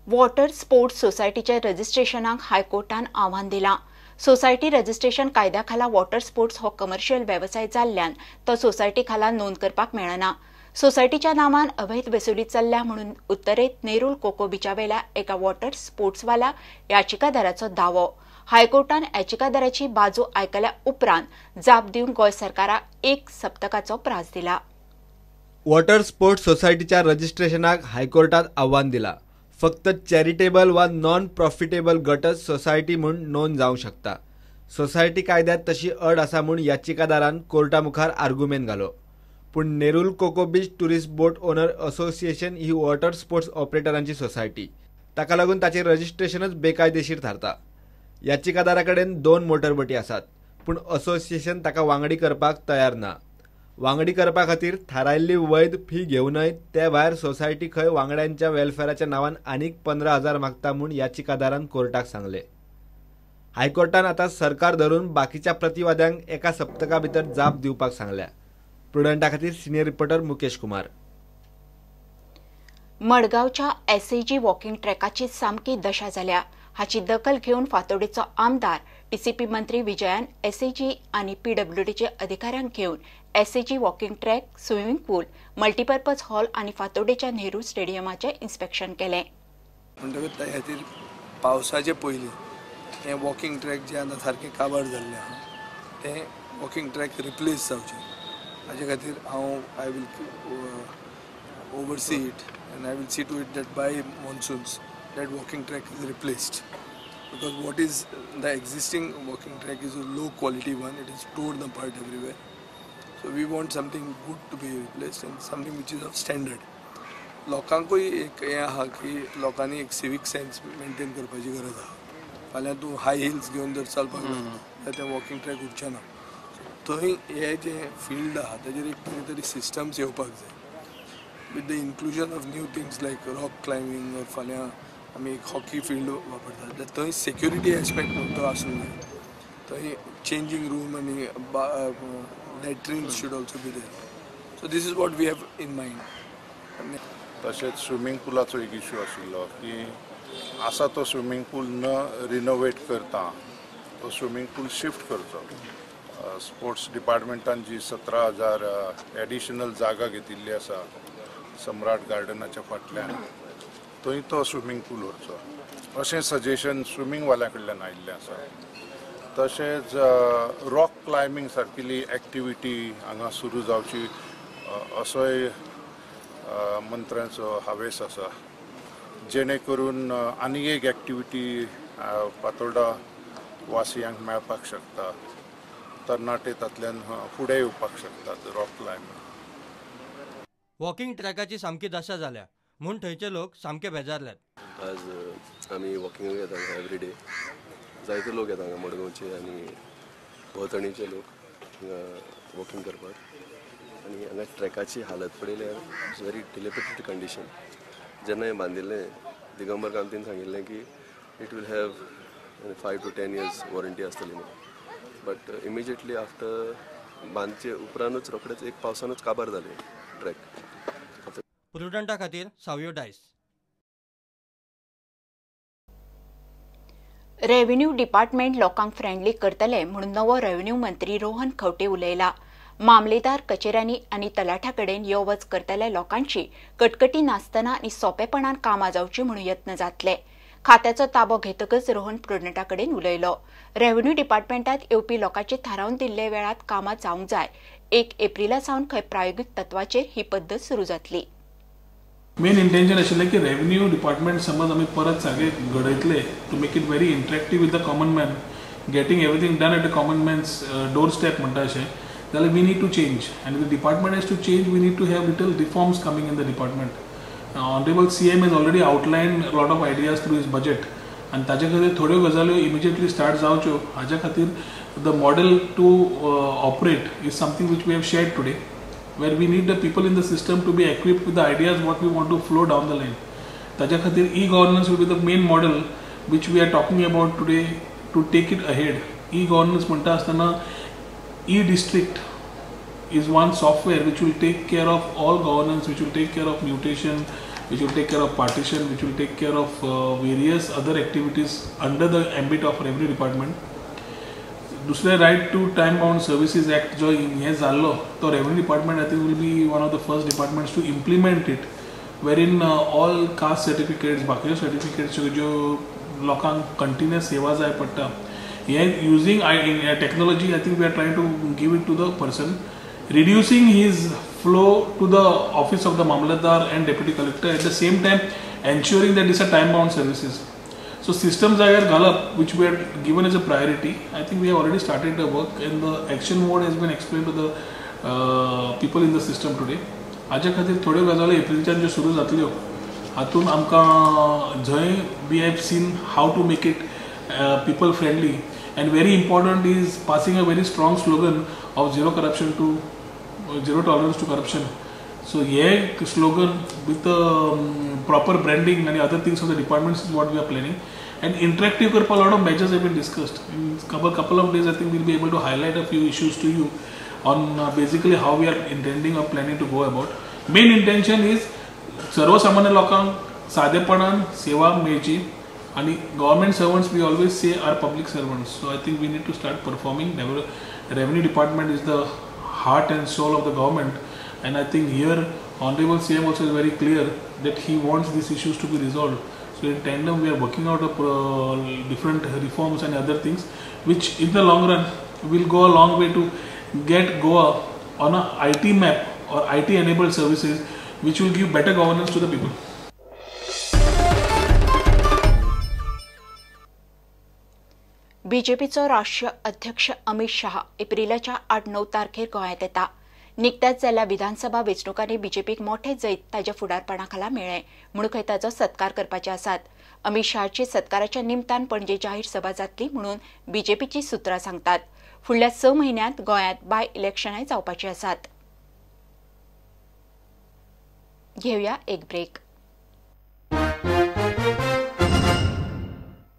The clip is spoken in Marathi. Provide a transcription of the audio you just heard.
वॉटर स्पोर्ट्स सोसायटीच्या रजिस्ट्रेशनाक हायकोर्टान आव्हान दिला। सोसायटी रजिस्ट्रेशन कायद्याखाला वॉटर स्पोर्ट्स हो कमर्शियल व्यवसाय जाल्ल्यान तो सोसायटी खाला नोंद करपाक मेळना। सोसायटीच्या नावान अवैध वसुली चल्ल्या म्हणून उत्तरेत नेरूल कोको बीचा वेल्या एका वॉटर स्पोर्ट्सवाल्या याचिकादाराचो दावो। हायकोर्टान याचिकादाराची बाजू आयकल्या उपरांत जाप दिवंक गोंय सरकाराक 1 सप्तकाचो प्रास दिला। वॉटर स्पोर्ट्स सोसायटीच्या रजिस्ट्रेशनाक हायकोर्टात आव्हान दिला। फक्त चॅरिटेबल वा नॉन प्रॉफिटेबल गटच सोसायटी म्हणून नोंद जावंक शकता। सोसायटी कायद्यात तशी अड आसा म्हूण याचिकादारान कोर्टा मुखार आर्ग्युमेंट घालो। पूण नेरूल कोको बीच टुरिस्ट बोट ओनर असोसिएशन ही वॉटर स्पोर्ट्स ऑपरेटरांची सोसायटी, ताका लागून ताचें रजिस्ट्रेशनच बेकायदेशीर थारता। याचिकादाराकडेन 2 मोटरबोटी आसात, पूण असोसिएशन ताका वांगडी करपाक तयार ना। वांगडी करपा खातीर थारायल्ली वैध फी घेवनय ते भायर सोसायटी खंय वांगड्यांच्या वेलफेअराच्या नांवान आनीक 15,000 मागता म्हूण याचिकादारान कोर्टाक सांगले। हायकोर्टान आतां सरकार धरून बाकीच्या प्रतिवाद्यांक 1 सप्तका भितर जाप दिवपाक सांगल्या। प्रुडंटा खातीर सिनियर रिपोर्टर मुकेश कुमार। मडगावच्या एसएजी वॉकिंग ट्रॅकाची सामकी दशा जाल्या। हाची दखल घेवन फातोडेचो आमदार टीसीपी मंत्री विजयान एसएजी आनी पीडब्ल्यूडीचे अधिकाऱ्यांक घेवन एसएजी वॉकिंग ट्रॅक, स्विमिंग पूल, मल्टीपर्पज हॉल आनी फातोडेच्या नेहरू स्टेडियमाचे इन्स्पेक्शन केले। म्हणटकच त्या खातीर पावसाचे पयलीं हे वॉकिंग ट्रॅक जे आसा सारके काबार जाल्ले आहा, ते वॉकिंग ट्रॅक रिप्लेस जावचे हाजे खातीर I will oversee it and I will see to it that by monsoons that walking track is replaced, because what is the existing walking track is a low quality one. It is torn apart everywhere, so we want something good to be replaced and something which is of standard. लोकांकूय एक हें आहा की लोकांनी एक सिवीक सेन्स मेंटेन करपाची गरज आहा। फाल्यां तूं हाय हिल्स घेवन जर चलपाक लागलो जाल्यार तें वॉकिंग ट्रॅक उरचें ना। थंय हे जे फिल्ड आहा ताजेर एक कितें तरी सिस्टम्स येवपाक जाय, with the inclusion of new things like rock climbing और फाल्यां आमी एक हॉकी फील्ड वापरतात, थंय सेक्युरिटी एस्पेक्ट तो आसूंक जाय। थंय चेंजिंग रूम आनी latrines should also be there. So this is what we have in mind. तशेंच स्विमींग पुलाचो एक इश्यू आशिल्लो की आसा तो स्विमींग पूल न रिनोवेट करता तो स्विमींग पूल शिफ्ट करचो। स्पोर्ट्स डिपार्टमेंटान जी 17,000 एडिशनल जागा घेतिल्ली आसा सम्राट गार्डनाच्या फाटल्यान, थंय तो स्विमींग पूल व्हरचो अशें सजेशन स्विमींग वाल्या कडल्यान आयिल्लें आसा। तशेंच रॉक क्लायंबिंग सारकिली एक्टिविटी हांगा सुरू जावची असोय मंत्र्यांचो हावेस आसा, जेणे करून आनी एक एक्टिविटी फातोर्डा वासियांक मेळपाक शकता, तरणाटे तातल्यान फुडें येवपाक शकतात रॉक क्लायंबिंग। वॉकिंग ट्रॅकाची सामकी दशा जाल्या म्हूण थंयचे लोक सामके बेजारल्यात। आज आमी वॉकिंगाक येता एवरीडे, जायते लोक येता हांगा मडगांवचे आनी भोंवतणीचे लोक हांगा वॉकिंग करपाक। आनी हांगा ट्रॅकाची हालत पळयल्यार इट्स व्हेरी डिलेपिडेटेड कंडिशन। जेन्ना हें बांदिल्लें दिगंबर कामतीन सांगिल्लें की it will have 5 to 10 years warranty आसतली म्हणून, बट इमिजिएटली आफ्टर बांदचे उपरांतूच रोखडेच 1 पावसानूच काबार जालें ट्रॅक। प्रुडंटा खातीर सावयो डायस। रेव्हेन्यू डिपार्टमेंट लोकांक फ्रेंडली करतले म्हणून नवो रेव्हेन्यू मंत्री रोहन खंवटे उलयला। मामलेदार कचेऱ्यांनी आनी तलाठ्या कडेन यो वच करतल्या लोकांची कटकटी नासतना आनी सोंपेपणान कामां जावची म्हणून यत्न जातले। खात्याचो ताबो घेतकच रोहन प्रुडंटा कडेन उलयलो। रेव्हेन्यू डिपार्टमेंटात येवपी लोकांची थारावन दिल्ले वेळात कामां जावंक जाय। 1 एप्रिला सावन खंय प्रायोगीक तत्वाचेर ही पद्दत सुरू जातली। मेन इंटेंशन आशिल्लें की रेव्हेन्यू डिपार्टमेंट समज आमी परत सारके घडयतले to make it very interactive with the common man, getting everything done at the common man's doorstep म्हणटा अशें, जाल्यार we need to change and the department has to change. We need to have little reforms coming in the department. Honourable CM has already outlined lot of ideas through his budget, आनी ताचे खातीर थोड्यो गजाल्यो इमिजिएटली स्टार्ट जावच्यो हाज्या खातीर the model to operate is something which we have shared today, where we need the people in the system to be equipped with the ideas what we want to flow down the line. ताज्या खातीर e-governance will be the main model which we are talking about today to take it ahead. E-governance म्हणटा आसतना e-district is one software which will take care of all governance, which will take care of mutation, which will take care of partition, which will take care of various other activities under the ambit of revenue department. दुसरे right to time bound services act जो हे जाल्लो तो revenue department I think will be one of the first departments to implement it wherein all caste certificates बाकीचे सर्टिफिकेट्स ज्यो लोकांक कंटिन्युअस सेवा जाय पडटा हे using technology I think we are trying to give it to the person reducing his flow to the office of the Mamlatdar and Deputy Collector, at the same time ensuring that these are time bound services. So systems are galap which we are given as a priority. I think we have already started the work and the action mode has been explained to the people in the system today. हाच्या खातीर थोड्यो गजाली एप्रिलच्यान ज्यो सुरू जातल्यो हातून आमकां जंय we have seen how to make it people friendly, and very important is passing a very strong slogan of zero corruption to zero tolerance to corruption. So yeah, slogan with the proper branding and other things of the departments is what we are planning. And interactive karpa, a lot of measures have been discussed. In couple of days I think we'll be able to highlight a few issues to you on basically how we are intending or planning to go about. Main intention is सर्व सामान्य लोकांक सादेपणान सेवा मेळची, आणि government servants we always say are public servants. So I think we need to start performing. Revenue department is the heart and soul of the government, and I think here Honorable CM also is very clear that he wants these issues to be resolved. So in tandem we are working out different reforms and other things which in the long run will go a long way to get Goa on a IT map or IT enabled services which will give better governance to the people. बीजेपीचो राष्ट्रीय अध्यक्ष अमित शाह एप्रिलाच्या 8-9 तारखेर गोंयांत येता. निकत्याच जाल्ल्या विधानसभा वेंचणुकांनी बीजेपीक मोठे जैत ताच्या फुडारपणाखाला मेळ्ळे म्हणून खंय ताचो सत्कार करपाचे आसात. अमित शहाची सत्काराच्या निमतान पणजे जाहीर सभा जातली म्हणून बीजेपीची सुत्रां सांगतात. फुडल्या 6 म्हयन्यांत गोंयांत बाय इलेक्शनाय जावपाची आसात. घेवया एक ब्रेक.